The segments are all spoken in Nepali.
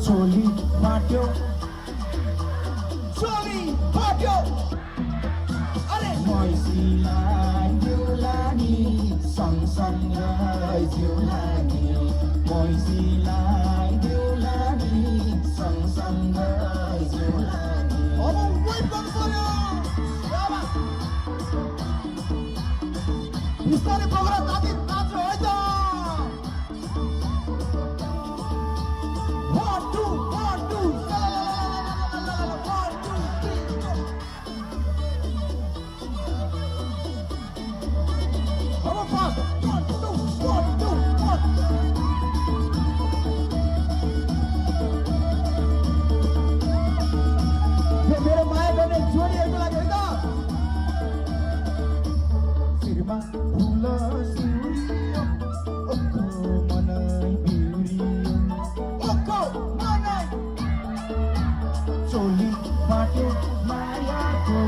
चोली फाट्यो चोली फाट्यो अरे मैसीलाई देउला नि सँगसँगै जिउला नि मैसीलाई देउला नि सँगसँगै जिउला नि अब वेलकम गर्यो बिस्तारै बगरा दादी नाच्यो है त 1 2 1 2 अब फास्ट 1 2 1 2 1 ये मेरो माया गर्ने जोडीहरुको लागि है त सिरमा फुल सिउरियो ओको मनै बिउरियो ओको मनै चोली फाट्यो मायाको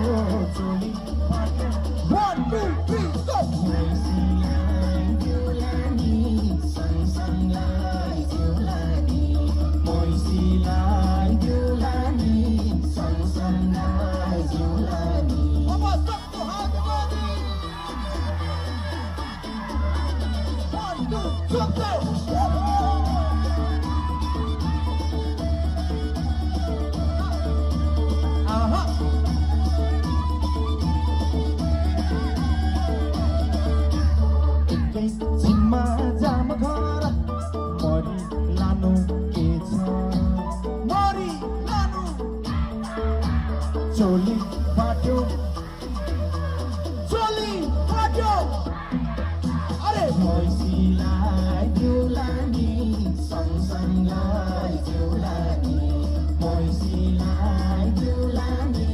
चोली फाट्यो 1 2 3 go मैसीलाई देउला नि सँगसँगै जिउला नि मैसीलाई देउला नि सँगसँगै जिउला नि अब सबको हात बढी 1 2 3 go aha एकै छिनमा जाम घर मरी लानु के छ मरी लानु चोली फाट्यो अरे मैसीलाई देउला नि सँगसँगै जिउला नि मैसीलाई देउला नि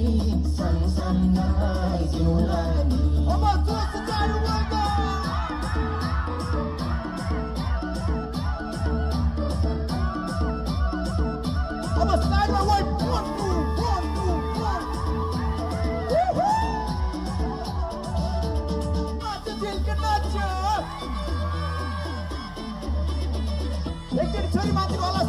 सँगसँगै जिउला नि अब जोस चालु गर्दा अब साइडमा वाइट 1 2 1 2 1 woohoo नाच दिल के नाच एकचोटि छोरी माथि होला